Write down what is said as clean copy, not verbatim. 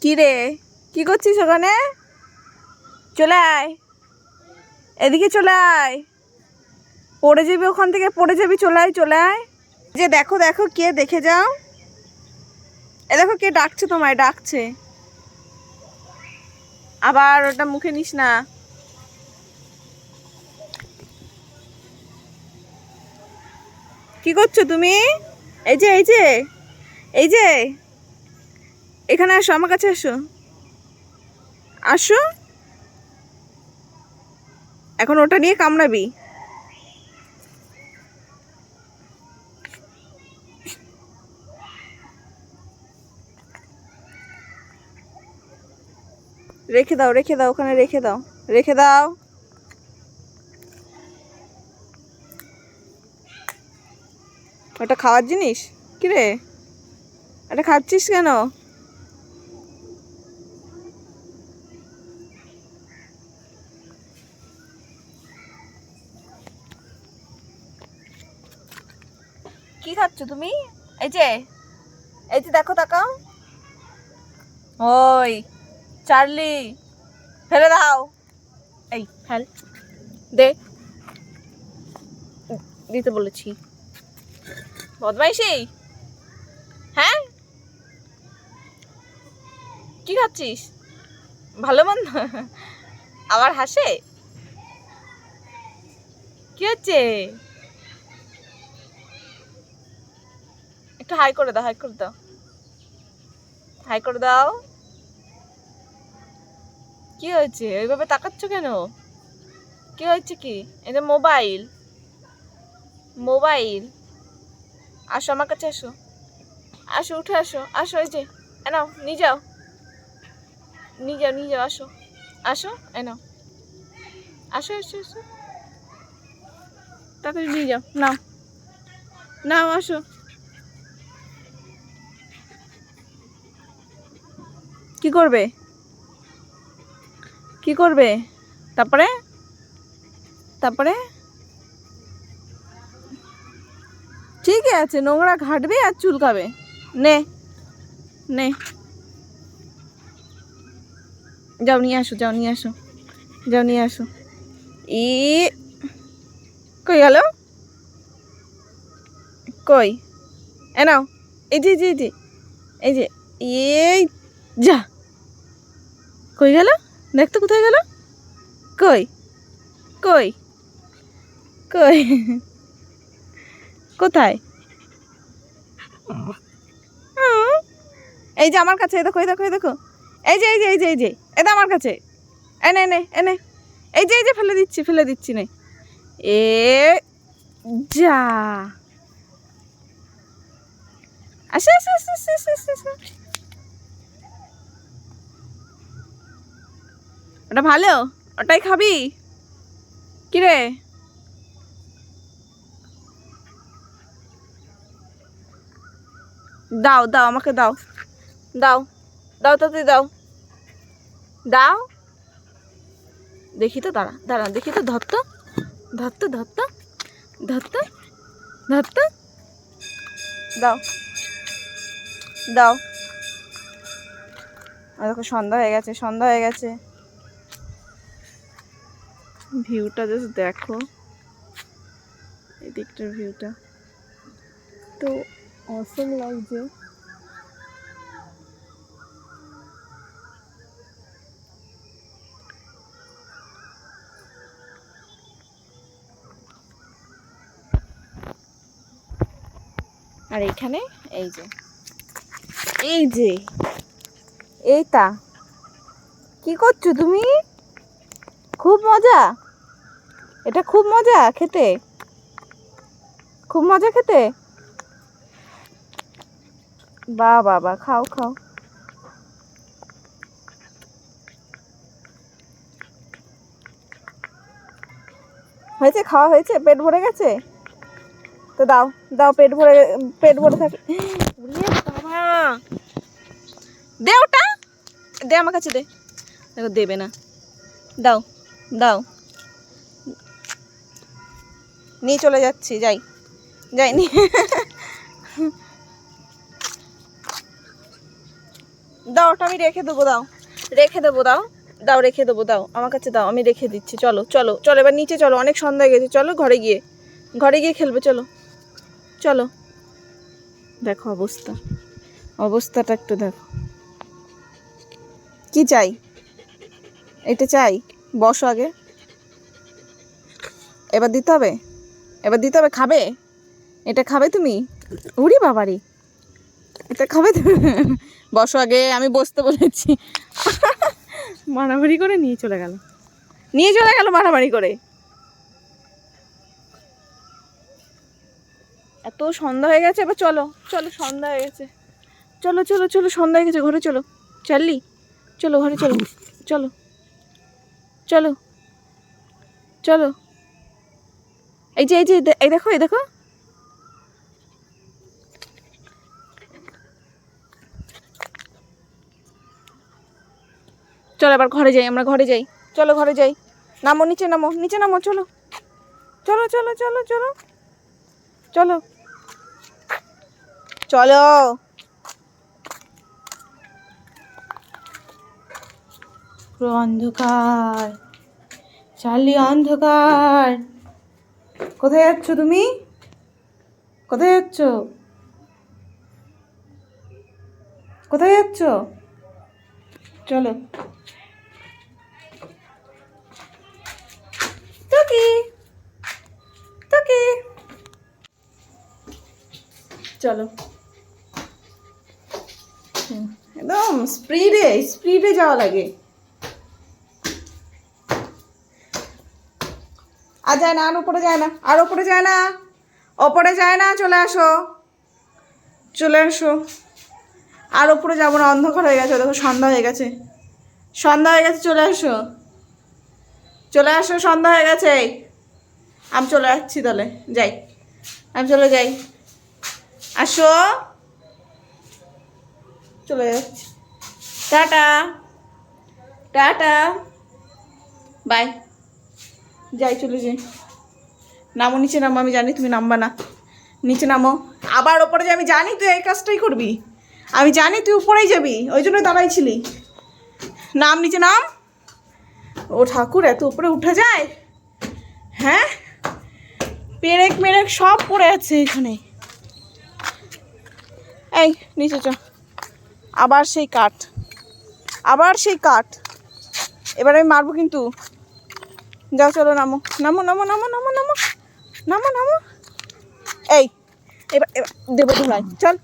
কি রে, কি করছিস ওখানে? চলে আয়, এদিকে চলে আয়। পড়ে যাবি, ওখান থেকে পড়ে যাবি। চলে আয়, চলে আয়। যে দেখো দেখো, কে দেখে যাও। এ দেখো, কে ডাকছে, তোমায় ডাকছে। আবার ওটা মুখে নিস না। কি করছো তুমি? এই যে এই যে এই যে, এখানে আসো, আমার কাছে আসো, আসো। এখন ওটা নিয়ে কামড়াবি। রেখে দাও, রেখে দাও, ওখানে রেখে দাও, রেখে দাও। ওটা খাওয়ার জিনিস? কি রে, এটা খাচ্ছিস কেন? কি খাচ্ছ তুমি? এই যে, এই যে দেখো, তাকাও। ওই চার্লি, ফেলে দাও। এই ফেল দে, দিতে বলেছি। বদমাইশি, হ্যাঁ? কি খাচ্ছিস? ভালো মন্দ আবার হাসে? কি হচ্ছে? একটু হাই করে দাও, হাই করে দাও, হাই করে দাও। কি হয়েছে, ওইভাবে তাকাচ্ছ কেন? কি হয়েছে কি? এটা মোবাইল, মোবাইল। আসো আমার কাছে, আসো, আসো, উঠে আসো, আসো। এই যে নাও, নিয়ে যাও, নিয়ে যাও, নিয়ে যাও। আসো, আসো, নাও, আসো, আসো, আসো, তাড়াতাড়ি নিয়ে যাও। নাও, নাও, আসো। কি করবে, কি করবে? তারপরে, তারপরে ঠিকই আছে, নোংরা ঘাটবে আর চুলকাবে। নে, নে, যাও নিয়ে আসো, যাও নিয়ে আসো, যাও নিয়ে আসো। ই কই গেল? কই? এ নাও। এই যে, এই যে, এই যে, এই যা, কই গেল? দেখতো কোথায় গেল? কই, কই, কই, কোথায়? এই যে আমার কাছে, দেখো, এই দেখো, এই দেখো, এই যে, এই যে, এই যে, এই যে, এটা আমার কাছে। এনে, এনে, এনে, এই যে, এই যে, ফেলে দিচ্ছি, ফেলে দিচ্ছি। নে, এ যা, আসে, আসে, আসে, আসে, আসে, আসে, আসে। ওটা ভালো, ওটাই খাবি? কিরে, দাও, দাও, আমাকে দাও, দাও, দাও, তাড়াতাড়ি দাও, দাও। দেখি তো, দাঁড়া, দাঁড়া, দেখি তো, ধরতো, ধরতো, ধরতো, ধরতো, ধরতো, দাও, দাও। আর দেখো, সন্ধ্যা হয়ে গেছে, সন্ধ্যা হয়ে গেছে। ভিউটা জাস্ট দেখো, এদিকটার ভিউটা তো অসম লাগছে। আর এখানে এই যে, এই যে, এইটা কি করছো তুমি? খুব মজা, এটা খুব মজা খেতে, খুব মজা খেতে। বা বাবা, খাও, খাও। হয়েছে, খাওয়া হয়েছে, পেট ভরে গেছে তো দাও, দাও, পেট ভরে, পেট ভরে থাকে। বাবা, দে ওটা, দে আমার কাছে, দে। দেখো, দেবে না। দাও, দাও, নিয়ে চলে যাচ্ছি, যাই, যাই নিয়ে। দাও, ওটা আমি রেখে দেবো, দাও রেখে দেবো, দাও দাও রেখে দেবো, দাও আমার কাছে দাও, আমি রেখে দিচ্ছি। চলো চলো চলো, এবার নিচে চলো, অনেক সন্ধ্যা হয়ে গেছে, চলো ঘরে গিয়ে খেলবে, চলো চলো। দেখো অবস্থাটা একটু দেখো। কি চাই? এটা চাই? বসো আগে, এবার দিতে হবে, খাবে? এটা খাবে তুমি? উড়ি বাবারি, এটা খাবে তুমি? বসো আগে, আমি বসতে বলেছি। মারামারি করে নিয়ে চলে গেল মারামারি করে। এত সন্ধ্যা হয়ে গেছে, এবার চলো চলো, সন্ধ্যা হয়ে গেছে, চলো চলো চলো, সন্ধ্যা হয়ে গেছে, ঘরে চলো। চার্লি চলো, ঘরে চলো, চলো চলো চলো। এই যে এই দেখো চলো এবার ঘরে যাই, আমরা ঘরে যাই, চলো ঘরে যাই। নামো, নিচে নামো, চলো চলো চলো চলো চলো চলো চলো। পুরো অন্ধকার, চার্লি অন্ধকার। কোথায় যাচ্ছ তুমি? কোথায় যাচ্ছ? চলো। টকি চলো, একদম স্পিডে যাওয়া লাগে। আর যায় না, আর উপরে যায় না, ওপরে যায় না, চলে আসো। আর উপরে যাবো না, অন্ধকার হয়ে গেছে, দেখো সন্ধ্যা হয়ে গেছে, চলে আসো, সন্ধ্যা হয়ে গেছে। আমি চলে যাচ্ছি, তাহলে যাই, আমি চলে যাই, আসো, চলে যাচ্ছি, টাটা বাই, চলে যাই। নামো, নিচে নামো, আমি জানি তুমি নামবা না, নিচে নামো। আবার ওপরে যে, আমি জানি তুই এই কাজটাই করবি, আমি জানি তুই উপরেই যাবি, ওই জন্য দাঁড়াইছিলি। নাম, নিচে নাম। ও ঠাকুর, এত উপরে উঠে যায়? হ্যাঁ, পেরেক সব পড়ে আছে এখানে। এই নিচে চ, আবার সেই কাঠ, এবার আমি মারবো কিন্তু। যাও, চলো, নামো। এই এবার দেবো ধুলাই, চল।